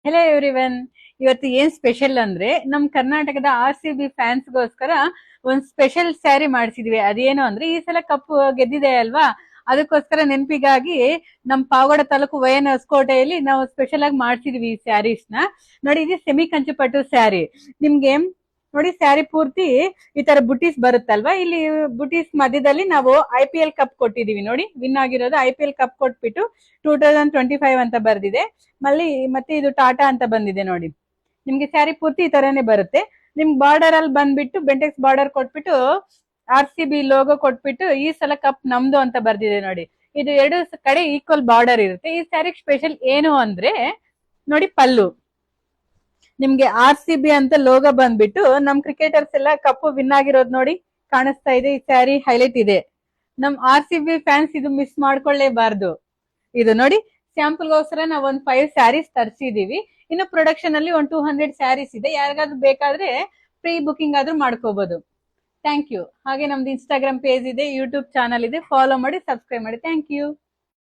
Hello everyone. ಇವತ್ತು ಏನ್ special ಅಂದ್ರೆ ನಮ್ ಕರ್ನಾಟಕದ RCB ಫ್ಯಾನ್ಸ್ಗೋಸ್ಕರ ಒಂದ್ ಸ್ಪೆಷಲ್ ಸ್ಯಾರಿ ಮಾಡಿಸಿದ್ವಿ. ಅದೇನು ಅಂದ್ರೆ ಈ ಸಲ ಕಪ್ ಗೆದ್ದಿದೆ ಅಲ್ವಾ, ಅದಕ್ಕೋಸ್ಕರ ನೆನಪಿಗಾಗಿ ನಮ್ ಪಾವಗಡ ತಾಲೂಕು ವೈಎನ್ ಹೊಸಕೋಟೆಯಲ್ಲಿ ನಾವು ಸ್ಪೆಷಲ್ ಆಗಿ ಮಾಡ್ಸಿದ್ವಿ ಈ ಸ್ಯಾರೀಸ್ ನ. ನೋಡಿ, ಇದು ಸೆಮಿ ಕಂಚಿಪಟ್ಟು ಸ್ಯಾರಿ. ನಿಮ್ಗೆ ನೋಡಿ, ಸ್ಯಾರಿ ಪೂರ್ತಿ ಈ ತರ ಬುಟೀಸ್ ಬರುತ್ತಲ್ವಾ, ಇಲ್ಲಿ ಬುಟೀಸ್ ಮಧ್ಯದಲ್ಲಿ ನಾವು IPL ಕಪ್ ಕೊಟ್ಟಿದೀವಿ. ನೋಡಿ, ವಿನ್ ಆಗಿರೋದು IPL ಕಪ್ ಕೊಟ್ಬಿಟ್ಟು 2025 ಅಂತ ಬರ್ದಿದೆ. ಮತ್ತೆ ಇದು ಟಾಟಾ ಅಂತ ಬಂದಿದೆ. ನೋಡಿ, ನಿಮ್ಗೆ ಸ್ಯಾರಿ ಪೂರ್ತಿ ಈ ತರಾನೇ ಬರುತ್ತೆ. ನಿಮ್ಗೆ ಬಾರ್ಡರ್ ಅಲ್ಲಿ ಬಂದ್ಬಿಟ್ಟು ಬೆಂಟೆಕ್ಸ್ ಬಾರ್ಡರ್ ಕೊಟ್ಬಿಟ್ಟು RCB ಲೋಗೋ ಕೊಟ್ಬಿಟ್ಟು ಈ ಸಲ ಕಪ್ ನಮ್ದು ಅಂತ ಬರ್ದಿದೆ. ನೋಡಿ, ಇದು ಎರಡು ಕಡೆ ಈಕ್ವಲ್ ಬಾರ್ಡರ್ ಇರುತ್ತೆ. ಈ ಸ್ಯಾರಿ ಸ್ಪೆಷಲ್ ಏನು ಅಂದ್ರೆ ನೋಡಿ, ಪಲ್ಲು ನಿಮ್ಗೆ RCB ಅಂತ ಲೋಗೋ ಬಂದ್ಬಿಟ್ಟು ನಮ್ ಕ್ರಿಕೆಟರ್ಸ್ ಎಲ್ಲ ಕಪ್ ವಿನ್ ಆಗಿರೋದು ನೋಡಿ ಕಾಣಿಸ್ತಾ ಇದೆ. ಈ ಸ್ಯಾರಿ ಹೈಲೈಟ್ ಇದೆ. ನಮ್ RCB ಫ್ಯಾನ್ಸ್ ಇದು ಮಿಸ್ ಮಾಡ್ಕೊಳ್ಳೇಬಾರ್ದು. ಇದು ನೋಡಿ, ಸ್ಯಾಂಪಲ್ ಗೋಸ್ಕರ ನಾವ್ ಒಂದ್ 5 ಸ್ಯಾರೀಸ್ ತರಿಸಿದೀವಿ. ಇನ್ನು ಪ್ರೊಡಕ್ಷನ್ ಅಲ್ಲಿ ಒಂದ್ 200 ಸ್ಯಾರೀಸ್ ಇದೆ. ಯಾರಿಗಾದ್ರೂ ಬೇಕಾದ್ರೆ ಪ್ರೀ ಬುಕಿಂಗ್ ಆದ್ರೂ ಮಾಡ್ಕೋಬಹುದು. Thank you. ಹಾಗೆ ನಮ್ದು ಇನ್ಸ್ಟಾಗ್ರಾಮ್ ಪೇಜ್ ಇದೆ, ಯೂಟ್ಯೂಬ್ ಚಾನಲ್ ಇದೆ. ಫಾಲೋ ಮಾಡಿ, ಸಬ್ಸ್ಕ್ರೈಬ್ ಮಾಡಿ. Thank you.